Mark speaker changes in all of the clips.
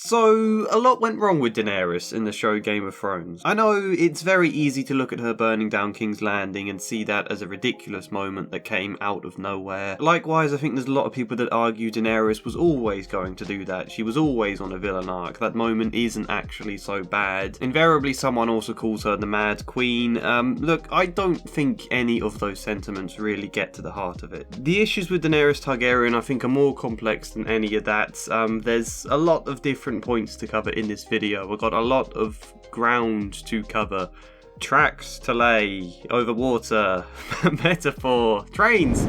Speaker 1: So, a lot went wrong with Daenerys in the show Game of Thrones. I know it's very easy to look at her burning down King's Landing and see that as a ridiculous moment that came out of nowhere. Likewise, I think there's a lot of people that argue Daenerys was always going to do that. She was always on a villain arc. That moment isn't actually so bad. Invariably, someone also calls her the Mad Queen. Look, I don't think any of those sentiments really get to the heart of it. The issues with Daenerys Targaryen, I think, are more complex than any of that. There's a lot of different points to cover in this video. We've got a lot of ground to cover. Tracks to lay over water, metaphor, trains.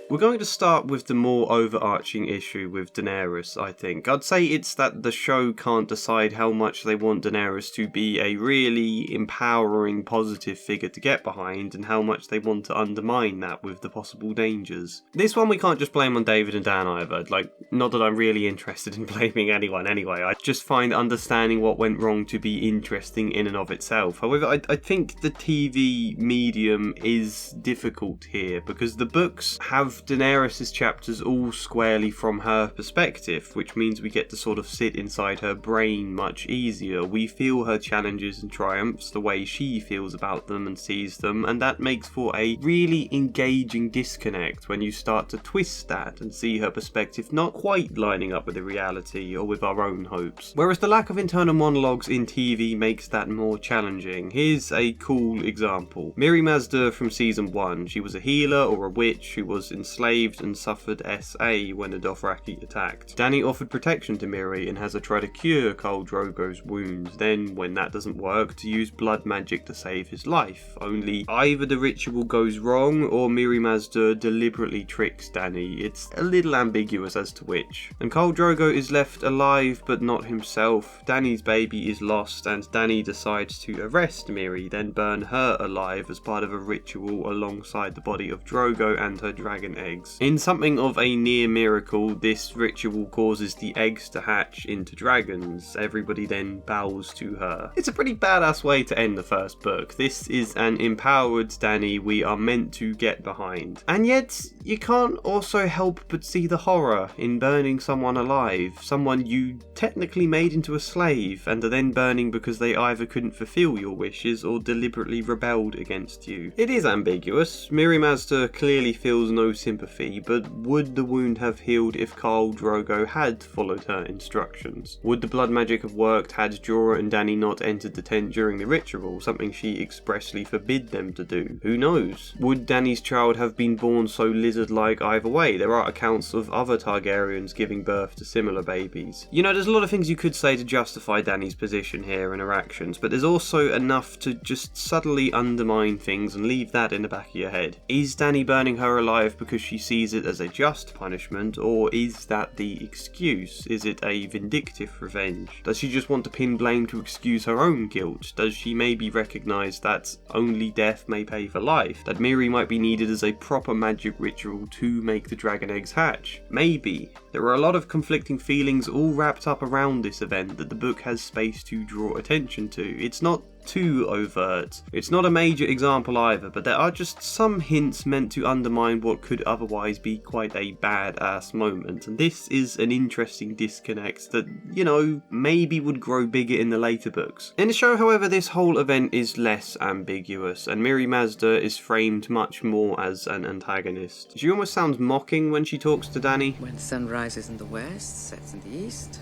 Speaker 1: We're going to start with the more overarching issue with Daenerys, I think. I'd say it's that the show can't decide how much they want Daenerys to be a really empowering, positive figure to get behind, and how much they want to undermine that with the possible dangers. This one we can't just blame on David and Dan either. Not that I'm really interested in blaming anyone anyway. I just find understanding what went wrong to be interesting in and of itself. However, I think the TV medium is difficult here, because the books have Daenerys' chapters all squarely from her perspective, which means we get to sort of sit inside her brain much easier. We feel her challenges and triumphs the way she feels about them and sees them, and that makes for a really engaging disconnect when you start to twist that and see her perspective not quite lining up with the reality or with our own hopes. Whereas the lack of internal monologues in TV makes that more challenging. Here's a cool example. Mirri Maz from season 1. She was a healer or a witch who was enslaved and suffered SA when the Dothraki attacked. Dany offered protection to Mirri and has her try to cure Khal Drogo's wounds, then when that doesn't work, to use blood magic to save his life. Only either the ritual goes wrong or Mirri Maz deliberately tricks Dany. It's a little ambiguous as to which. And Khal Drogo is left alive but not himself. Dany's baby is lost and Dany decides to arrest Mirri, then burn her alive as part of a ritual alongside the body of Drogo and her dragon eggs. In something of a near miracle, this ritual causes the eggs to hatch into dragons. Everybody then bows to her. It's a pretty badass way to end the first book. This is an empowered Dany we are meant to get behind. And yet, you can't also help but see the horror in burning someone alive, someone you technically made into a slave, and are then burning because they either couldn't fulfill your wishes or deliberately rebelled against you. It is ambiguous. Mirri Maz clearly feels no sympathy, but would the wound have healed if Khal Drogo had followed her instructions? Would the blood magic have worked had Jorah and Dany not entered the tent during the ritual, something she expressly forbid them to do? Who knows? Would Dany's child have been born so lizard-like either way? There are accounts of other Targaryens giving birth to similar babies. You know, there's a lot of things you could say to justify Dany's position here and her actions, but there's also enough to just subtly undermine things and leave that in the back of your head. Is Dany burning her alive because she sees it as a just punishment, or is that the excuse? Is it a vindictive revenge? Does she just want to pin blame to excuse her own guilt? Does she maybe recognise that only death may pay for life? That Mirri might be needed as a proper magic ritual to make the dragon eggs hatch? Maybe. There are a lot of conflicting feelings all wrapped up around this event that the book has space to draw attention to. It's not too overt. It's not a major example either, but there are just some hints meant to undermine what could otherwise be quite a badass moment, and this is an interesting disconnect that, you know, maybe would grow bigger in the later books. In the show, however, this whole event is less ambiguous, and Mirri Maz is framed much more as an antagonist. She almost sounds mocking when she talks to Dany.
Speaker 2: When the sun rises in the west, sets in the east,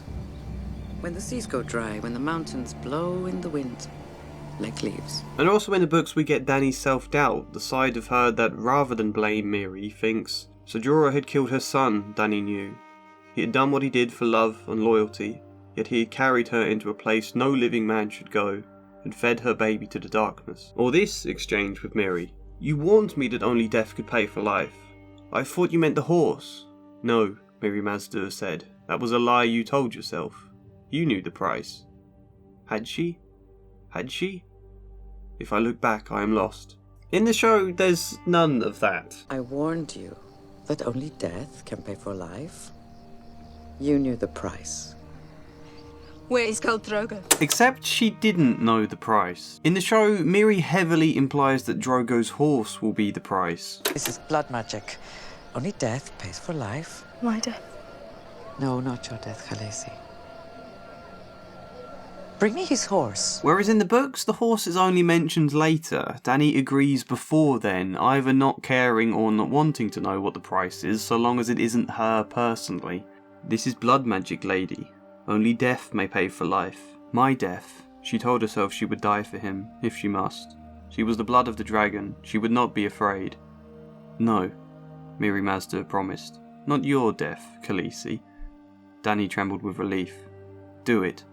Speaker 2: when the seas go dry, when the mountains blow in the wind like leaves.
Speaker 1: And also in the books we get Dany's self-doubt, the side of her that rather than blame Mirri thinks Ser Jorah had killed her son, Dany knew. He had done what he did for love and loyalty, yet he had carried her into a place no living man should go, and fed her baby to the darkness. Or this exchange with Mirri. You warned me that only death could pay for life. I thought you meant the horse. No, Mirri Maz said. That was a lie you told yourself. You knew the price. Had she? Had she? If I look back, I am lost. In the show, there's none of that.
Speaker 2: I warned you that only death can pay for life. You knew the price.
Speaker 3: Where is Khal Drogo?
Speaker 1: Except she didn't know the price. In the show, Miri heavily implies that Drogo's horse will be the price.
Speaker 2: This is blood magic. Only death pays for life.
Speaker 3: My death.
Speaker 2: No, not your death, Khaleesi. Bring me his horse.
Speaker 1: Whereas in the books, the horse is only mentioned later. Dany agrees before then, either not caring or not wanting to know what the price is, so long as it isn't her personally. This is blood magic, lady. Only death may pay for life. My death. She told herself she would die for him, if she must. She was the blood of the dragon. She would not be afraid. No, Mirri Maz Duur promised. Not your death, Khaleesi. Dany trembled with relief. Do it.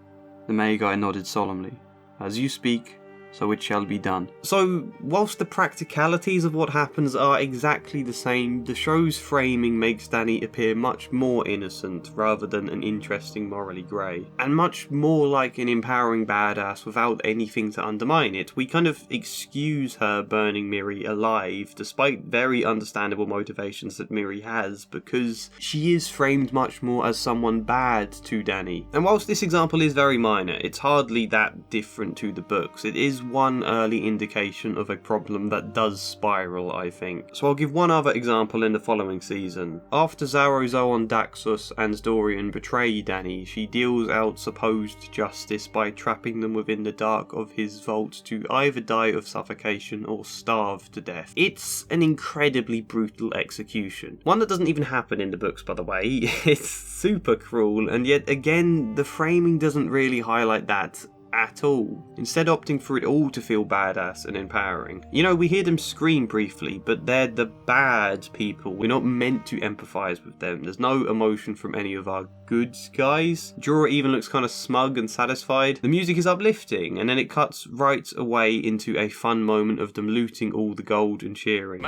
Speaker 1: The Magai nodded solemnly. As you speak, so it shall be done. So, whilst the practicalities of what happens are exactly the same, the show's framing makes Dany appear much more innocent rather than an interesting morally grey, and much more like an empowering badass without anything to undermine it. We kind of excuse her burning Mirri alive, despite very understandable motivations that Mirri has, because she is framed much more as someone bad to Dany. And whilst this example is very minor, it's hardly that different to the books. It is one early indication of a problem that does spiral, I think. So I'll give one other example in the following season. After Xaro, Zoon, Daxos and Dorian betray Dany, she deals out supposed justice by trapping them within the dark of his vault to either die of suffocation or starve to death. It's an incredibly brutal execution. One that doesn't even happen in the books, by the way. It's super cruel, and yet again, the framing doesn't really highlight that at all, instead opting for it all to feel badass and empowering. You know, we hear them scream briefly, but they're the bad people. We're not meant to empathise with them. There's no emotion from any of our good guys. Jorah even looks kind of smug and satisfied. The music is uplifting, and then it cuts right away into a fun moment of them looting all the gold and cheering.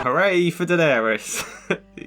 Speaker 1: Hooray for Daenerys!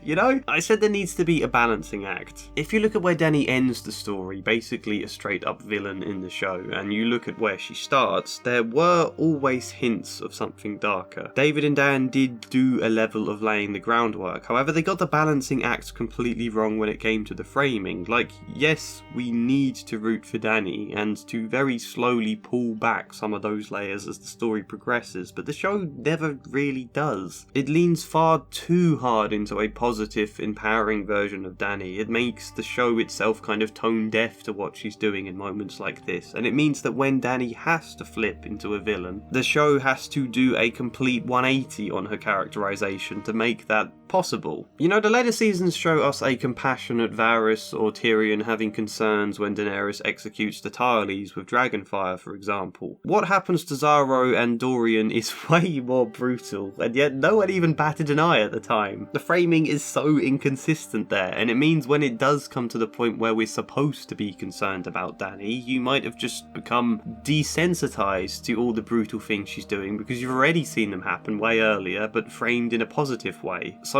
Speaker 1: You know, I said there needs to be a balancing act. If you look at where Dany ends the story, basically a straight up villain in the show, and you look at where she starts, there were always hints of something darker. David and Dan did do a level of laying the groundwork, however they got the balancing act completely wrong when it came to the framing. Like, yes, we need to root for Dany, and to very slowly pull back some of those layers as the story progresses, but the show never really does. It leans far too hard into a positive, empowering version of Dany. It makes the show itself kind of tone deaf to what she's doing in moments like this, and it means that when Dany has to flip into a villain, the show has to do a complete 180 on her characterization to make that possible. You know, the later seasons show us a compassionate Varys or Tyrion having concerns when Daenerys executes the Tarleys with dragonfire, for example. What happens to Xaro and Dorian is way more brutal, and yet no one even batted an eye at the time. The framing is so inconsistent there, and it means when it does come to the point where we're supposed to be concerned about Dany, you might have just become desensitized to all the brutal things she's doing because you've already seen them happen way earlier, but framed in a positive way. So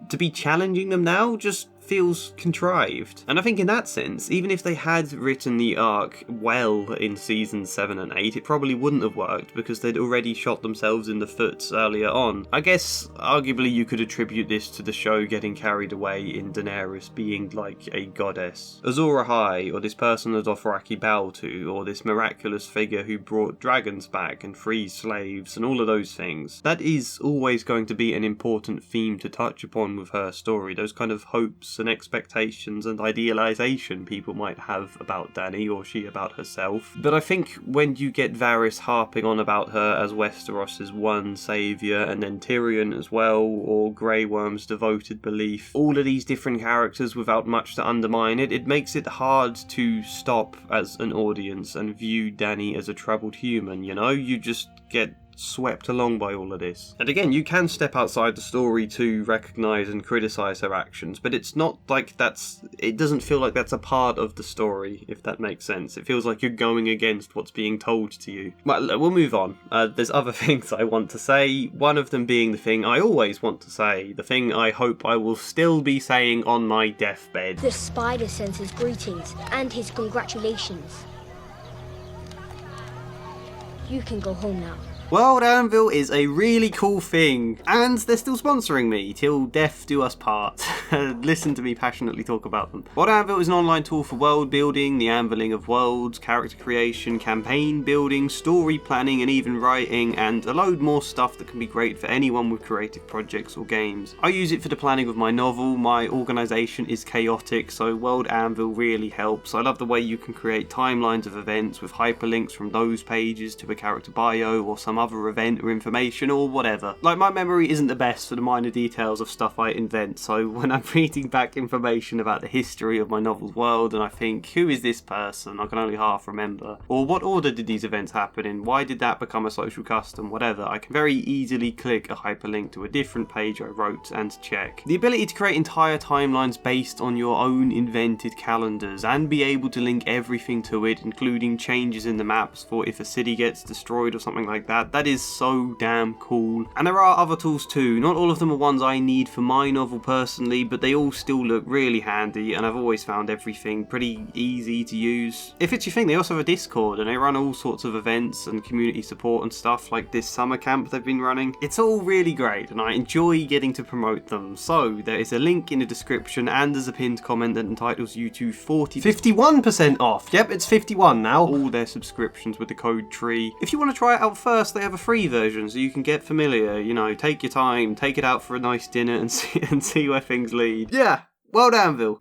Speaker 1: to be challenging them now just feels contrived. And I think in that sense, even if they had written the arc well in seasons 7 and 8, it probably wouldn't have worked because they'd already shot themselves in the foot earlier on. I guess, arguably, you could attribute this to the show getting carried away in Daenerys being like a goddess. Azor Ahai, or this person that Dothraki bow to, or this miraculous figure who brought dragons back and freed slaves, and all of those things. That is always going to be an important theme to touch upon with her story, those kind of hopes and expectations and idealization people might have about Dany, or she about herself. But I think when you get Varys harping on about her as Westeros' one saviour, and then Tyrion as well, or Grey Worm's devoted belief, all of these different characters without much to undermine it, it makes it hard to stop as an audience and view Dany as a troubled human, you know? You just get swept along by all of this. And again, you can step outside the story to recognise and criticise her actions, but it's not like it doesn't feel like that's a part of the story, if that makes sense. It feels like you're going against what's being told to you. Well, we'll move on. There's other things I want to say, one of them being the thing I always want to say, the thing I hope I will still be saying on my deathbed.
Speaker 4: The spider sends his greetings and his congratulations. You can go home now.
Speaker 1: WorldAnvil is a really cool thing, and they're still sponsoring me till death do us part. Listen to me passionately talk about them. WorldAnvil is an online tool for world building, the anviling of worlds, character creation, campaign building, story planning, and even writing, and a load more stuff that can be great for anyone with creative projects or games. I use it for the planning of my novel. My organisation is chaotic, so WorldAnvil really helps. I love the way you can create timelines of events with hyperlinks from those pages to a character bio or some other event or information or whatever. Like, my memory isn't the best for the minor details of stuff I invent, so when I'm reading back information about the history of my novel's world and I think, who is this person? I can only half remember. Or what order did these events happen in? Why did that become a social custom? Whatever. I can very easily click a hyperlink to a different page I wrote and check. The ability to create entire timelines based on your own invented calendars and be able to link everything to it, including changes in the maps for if a city gets destroyed or something like that. That is so damn cool. And there are other tools too. Not all of them are ones I need for my novel personally, but they all still look really handy, and I've always found everything pretty easy to use. If it's your thing, they also have a Discord and they run all sorts of events and community support and stuff, like this summer camp they've been running. It's all really great and I enjoy getting to promote them. So there is a link in the description and there's a pinned comment that entitles you to 51% off. Yep, it's 51 now. All their subscriptions with the code TREE. If you want to try it out first, they have a free version so you can get familiar, you know, take your time, take it out for a nice dinner and see where things lead. Yeah, WorldAnvil.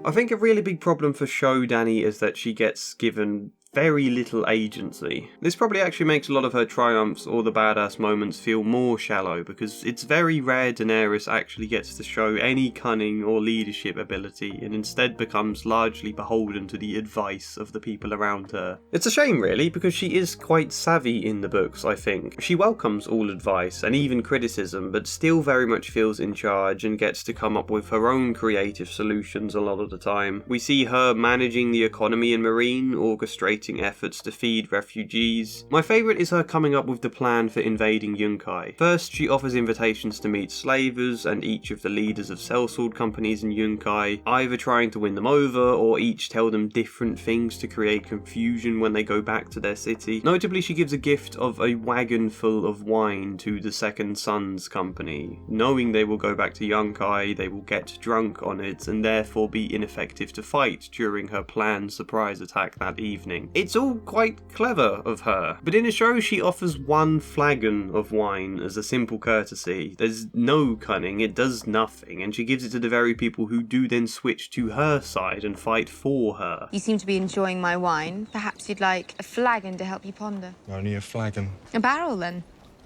Speaker 1: I think a really big problem for show Dany is that she gets given very little agency. This probably actually makes a lot of her triumphs or the badass moments feel more shallow, because it's very rare Daenerys actually gets to show any cunning or leadership ability and instead becomes largely beholden to the advice of the people around her. It's a shame really, because she is quite savvy in the books, I think. She welcomes all advice and even criticism, but still very much feels in charge and gets to come up with her own creative solutions a lot of the time. We see her managing the economy in Meereen, orchestrating efforts to feed refugees. My favourite is her coming up with the plan for invading Yunkai. First, she offers invitations to meet slavers and each of the leaders of sellsword companies in Yunkai, either trying to win them over or each tell them different things to create confusion when they go back to their city. Notably, she gives a gift of a wagon full of wine to the Second Sons company. Knowing they will go back to Yunkai, they will get drunk on it and therefore be ineffective to fight during her planned surprise attack that evening. It's all quite clever of her, but in a show she offers one flagon of wine as a simple courtesy. There's no cunning, it does nothing, and she gives it to the very people who do then switch to her side and fight for her.
Speaker 3: You seem to be enjoying my wine. Perhaps you'd like a flagon to help you ponder.
Speaker 5: Only a flagon.
Speaker 3: A barrel, then.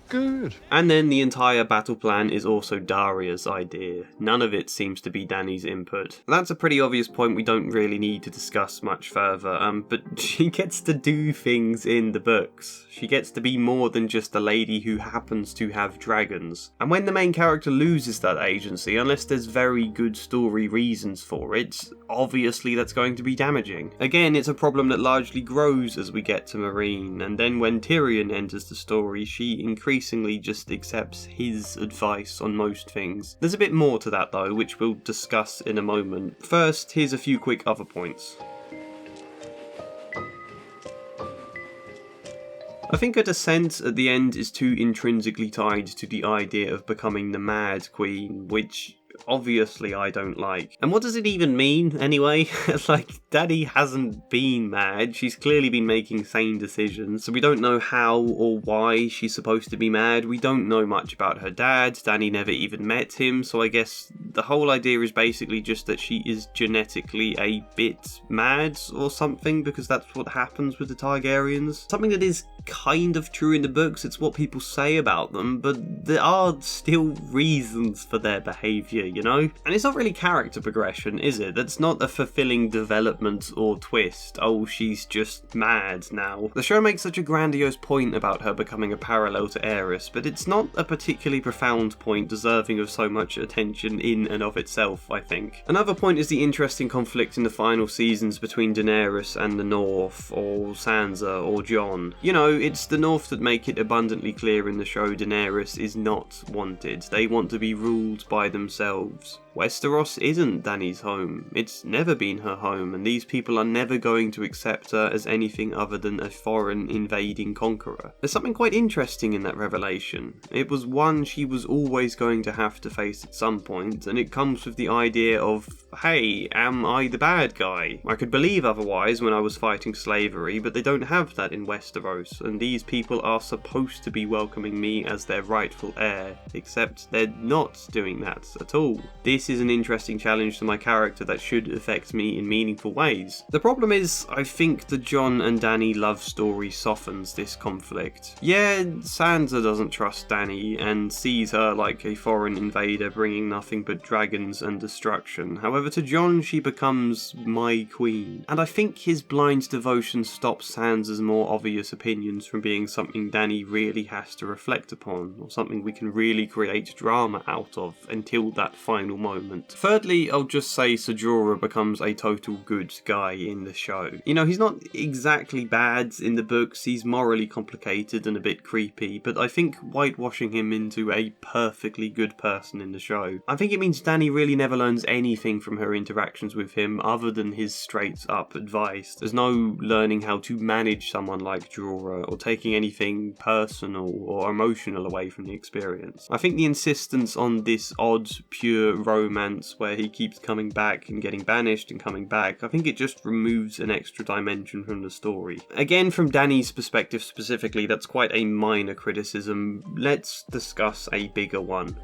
Speaker 5: Good.
Speaker 1: And then the entire battle plan is also Daria's idea. None of it seems to be Dany's input. That's a pretty obvious point we don't really need to discuss much further, but she gets to do things in the books. She gets to be more than just a lady who happens to have dragons. And when the main character loses that agency, unless there's very good story reasons for it, obviously that's going to be damaging. Again, it's a problem that largely grows as we get to Meereen, and then when Tyrion enters the story, she increasingly just accepts his advice on most things. There's a bit more to that though, which we'll discuss in a moment. First, here's a few quick other points. I think her descent at the end is too intrinsically tied to the idea of becoming the Mad Queen, which obviously I don't like. And what does it even mean anyway? Like, Dany hasn't been mad, she's clearly been making sane decisions, so we don't know how or why she's supposed to be mad. We don't know much about her dad, Dany never even met him, so I guess the whole idea is basically just that she is genetically a bit mad or something, because that's what happens with the Targaryens. Something that is kind of true in the books, it's what people say about them, but there are still reasons for their behaviour, you know? And it's not really character progression, is it? That's not a fulfilling development or twist. Oh, she's just mad now. The show makes such a grandiose point about her becoming a parallel to Aerys, but it's not a particularly profound point deserving of so much attention in and of itself, I think. Another point is the interesting conflict in the final seasons between Daenerys and the North, or Sansa, or Jon. You know, it's the North that make it abundantly clear in the show Daenerys is not wanted. They want to be ruled by themselves. Westeros isn't Dany's home. It's never been her home, and these people are never going to accept her as anything other than a foreign invading conqueror. There's something quite interesting in that revelation. It was one she was always going to have to face at some point, and it comes with the idea of, hey, am I the bad guy? I could believe otherwise when I was fighting slavery, but they don't have that in Westeros, and these people are supposed to be welcoming me as their rightful heir, except they're not doing that at all. This is an interesting challenge to my character that should affect me in meaningful ways. The problem is, I think the Jon and Dany love story softens this conflict. Yeah, Sansa doesn't trust Dany and sees her like a foreign invader bringing nothing but dragons and destruction. However, to Jon she becomes my queen. And I think his blind devotion stops Sansa's more obvious opinions from being something Dany really has to reflect upon, or something we can really create drama out of until that final moment. Thirdly, I'll just say Ser Jorah becomes a total good guy in the show. You know, he's not exactly bad in the books, he's morally complicated and a bit creepy, but I think whitewashing him into a perfectly good person in the show, I think it means Dany really never learns anything from her interactions with him other than his straight up advice. There's no learning how to manage someone like Jorah or taking anything personal or emotional away from the experience. I think the insistence on this odd, pure romance where he keeps coming back and getting banished and coming back, I think it just removes an extra dimension from the story. Again, from Dany's perspective specifically, that's quite a minor criticism. Let's discuss a bigger one.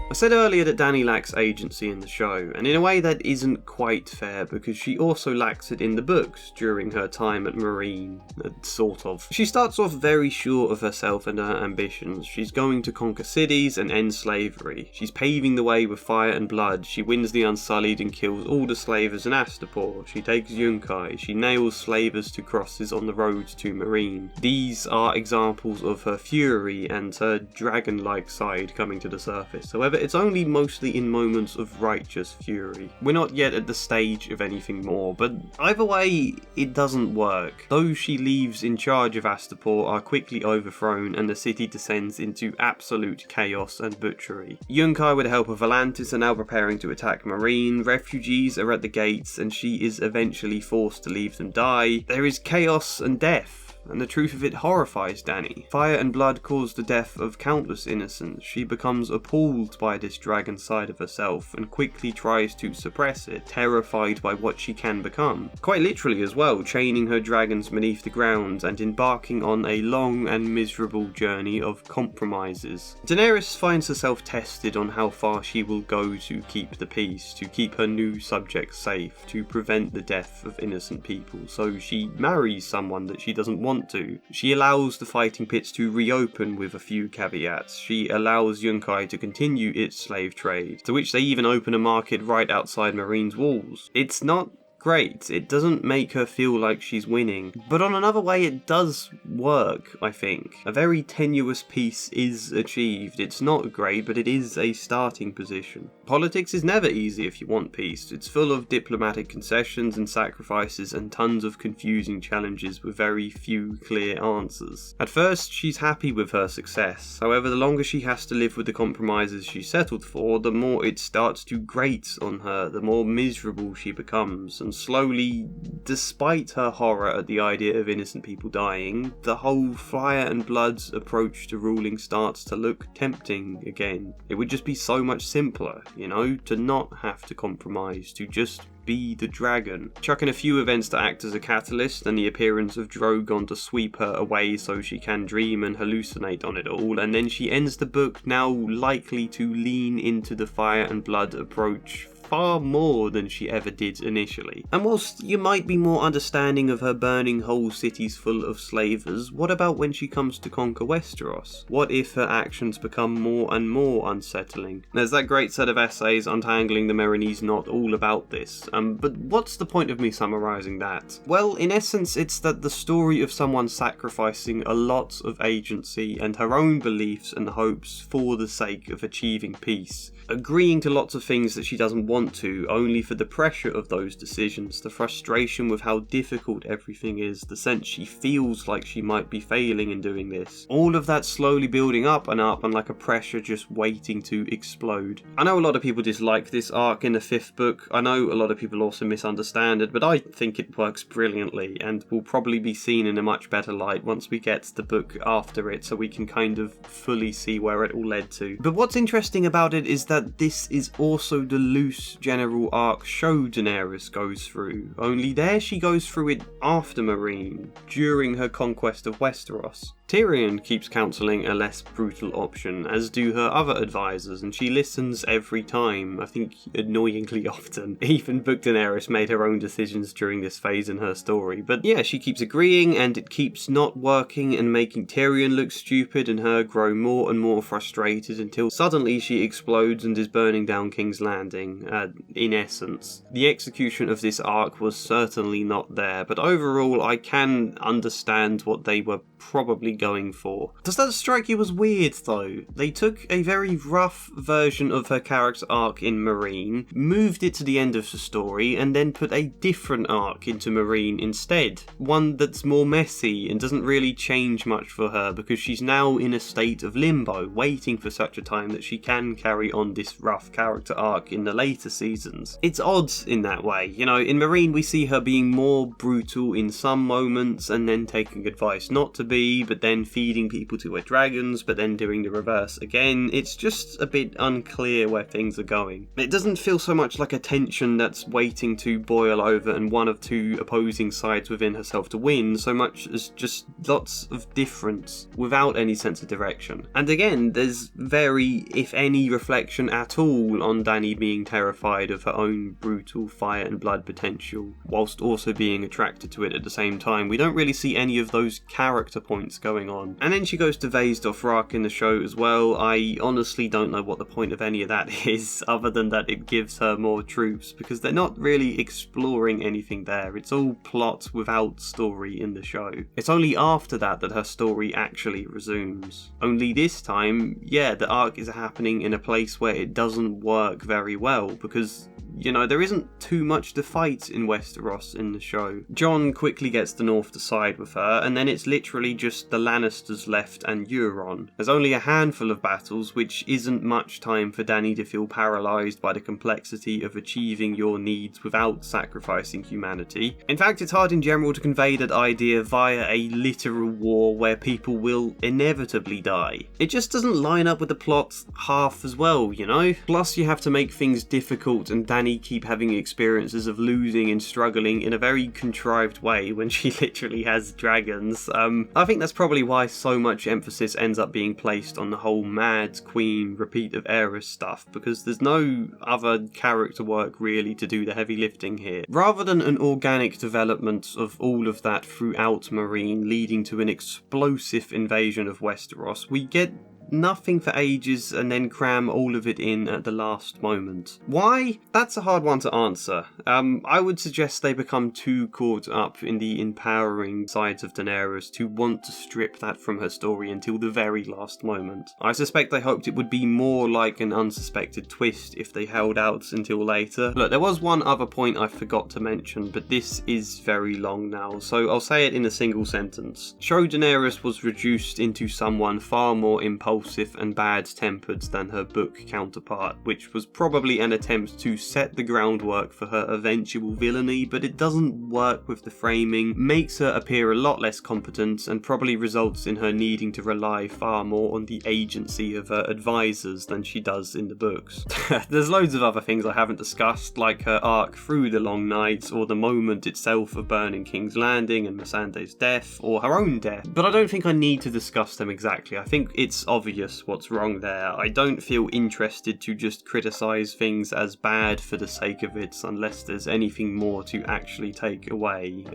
Speaker 1: I said earlier that Dany lacks agency in the show, and in a way that isn't quite fair because she also lacks it in the books during her time at Meereen, sort of. She starts off very sure of herself and her ambitions. She's going to conquer cities and end slavery. She's paving the way with fire and blood. She wins the Unsullied and kills all the slavers in Astapor. She takes Yunkai. She nails slavers to crosses on the road to Meereen. These are examples of her fury and her dragon-like side coming to the surface. However, it's only mostly in moments of righteous fury. We're not yet at the stage of anything more, but either way, it doesn't work. Those she leaves in charge of Astapor are quickly overthrown and the city descends into absolute chaos and butchery. Yunkai, with the help of Volantis, are now preparing to attack Meereen. Refugees are at the gates and she is eventually forced to leave them die. There is chaos and death, and the truth of it horrifies Dany. Fire and blood cause the death of countless innocents. She becomes appalled by this dragon side of herself and quickly tries to suppress it, terrified by what she can become. Quite literally as well, chaining her dragons beneath the ground and embarking on a long and miserable journey of compromises. Daenerys finds herself tested on how far she will go to keep the peace, to keep her new subjects safe, to prevent the death of innocent people, so she marries someone that she doesn't want to. She allows the fighting pits to reopen with a few caveats. She allows Yunkai to continue its slave trade, to which they even open a market right outside Meereen's walls. It's not great. It doesn't make her feel like she's winning. But on another way, it does work, I think. A very tenuous peace is achieved. It's not great, but it is a starting position. Politics is never easy if you want peace. It's full of diplomatic concessions and sacrifices and tons of confusing challenges with very few clear answers. At first, she's happy with her success. However, the longer she has to live with the compromises she settled for, the more it starts to grate on her, the more miserable she becomes, and slowly, despite her horror at the idea of innocent people dying, the whole fire and blood approach to ruling starts to look tempting again. It would just be so much simpler, you know, to not have to compromise, to just be the dragon. Chuck in a few events to act as a catalyst and the appearance of Drogon to sweep her away so she can dream and hallucinate on it all, and then she ends the book now likely to lean into the fire and blood approach far more than she ever did initially. And whilst you might be more understanding of her burning whole cities full of slavers, what about when she comes to conquer Westeros? What if her actions become more and more unsettling? There's that great set of essays, Untangling the Meereenese Knot, all about this. But what's the point of me summarising that? Well, in essence, it's that the story of someone sacrificing a lot of agency and her own beliefs and hopes for the sake of achieving peace, agreeing to lots of things that she doesn't want want to, only for the pressure of those decisions, the frustration with how difficult everything is, the sense she feels like she might be failing in doing this. All of that slowly building up and like a pressure just waiting to explode. I know a lot of people dislike this arc in the 5th book. I know a lot of people also misunderstand it, but I think it works brilliantly and will probably be seen in a much better light once we get to the book after it, so we can kind of fully see where it all led to. But what's interesting about it is that this is also the loose general arc show Daenerys goes through, only there she goes through it after Meereen, during her conquest of Westeros. Tyrion keeps counselling a less brutal option, as do her other advisors, and she listens every time, I think annoyingly often. Even Book Daenerys made her own decisions during this phase in her story, but yeah, she keeps agreeing and it keeps not working and making Tyrion look stupid and her grow more and more frustrated until suddenly she explodes and is burning down King's Landing, in essence. The execution of this arc was certainly not there, but overall I can understand what they were probably going for. Does that strike you as weird though? They took a very rough version of her character arc in Meereen, moved it to the end of the story, and then put a different arc into Meereen instead. One that's more messy and doesn't really change much for her because she's now in a state of limbo, waiting for such a time that she can carry on this rough character arc in the later seasons. It's odd in that way. You know, in Meereen we see her being more brutal in some moments and then taking advice not to be, but then feeding people to her dragons, but then doing the reverse again. It's just a bit unclear where things are going. It doesn't feel so much like a tension that's waiting to boil over and one of two opposing sides within herself to win, so much as just lots of difference without any sense of direction. And again, there's very, if any, reflection at all on Dany being terrified of her own brutal fire and blood potential, whilst also being attracted to it at the same time. We don't really see any of those character points going on. And then she goes to Vase Dothraki in the show as well. I honestly don't know what the point of any of that is, other than that it gives her more troops, because they're not really exploring anything there. It's all plot without story in the show. It's only after that that her story actually resumes. Only this time, yeah, the arc is happening in a place where it doesn't work very well, because you know, there isn't too much to fight in Westeros in the show. Jon quickly gets the North to side with her, and then it's literally just the Lannisters left and Euron. There's only a handful of battles, which isn't much time for Dany to feel paralysed by the complexity of achieving your needs without sacrificing humanity. In fact, it's hard in general to convey that idea via a literal war where people will inevitably die. It just doesn't line up with the plot half as well, you know? Plus, you have to make things difficult, and Dany keep having experiences of losing and struggling in a very contrived way when she literally has dragons. I think that's probably why so much emphasis ends up being placed on the whole mad queen repeat of heiress stuff, because there's no other character work really to do the heavy lifting here. Rather than an organic development of all of that throughout Meereen leading to an explosive invasion of Westeros, we get nothing for ages and then cram all of it in at the last moment. Why? That's a hard one to answer. I would suggest they become too caught up in the empowering sides of Daenerys to want to strip that from her story until the very last moment. I suspect they hoped it would be more like an unsuspected twist if they held out until later. Look, there was one other point I forgot to mention, but this is very long now, so I'll say it in a single sentence. Show Daenerys was reduced into someone far more impulsive and bad-tempered than her book counterpart, which was probably an attempt to set the groundwork for her eventual villainy, but it doesn't work with the framing, makes her appear a lot less competent, and probably results in her needing to rely far more on the agency of her advisors than she does in the books. There's loads of other things I haven't discussed, like her arc through the Long Night, or the moment itself of burning King's Landing and Missandei's death, or her own death, but I don't think I need to discuss them exactly. I think it's obvious what's wrong there. I don't feel interested to just criticise things as bad for the sake of it unless there's anything more to actually take away,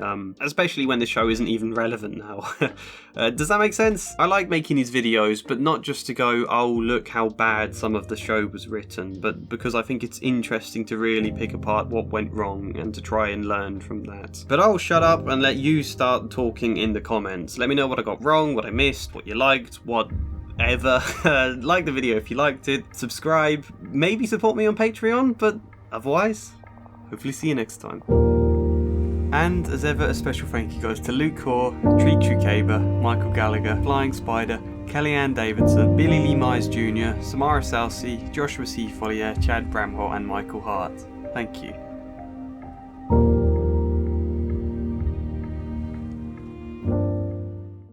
Speaker 1: especially when the show isn't even relevant now. Does that make sense? I like making these videos, but not just to go, oh look how bad some of the show was written, but because I think it's interesting to really pick apart what went wrong and to try and learn from that. But I'll shut up and let you start talking in the comments. Let me know what I got wrong, what I missed, what you liked, what ever. Like the video if you liked it, subscribe, maybe support me on Patreon, but Otherwise, hopefully see you next time. And as ever, a special thank you goes to Luke Hoare, Treat Chukaba, Michael Gallagher, Flying Spider, Kellyanne Davidson, Billy Lee Myers Jr., Samara Salsi, Joshua C. Follier, Chad Bramhall and Michael Hart. Thank you.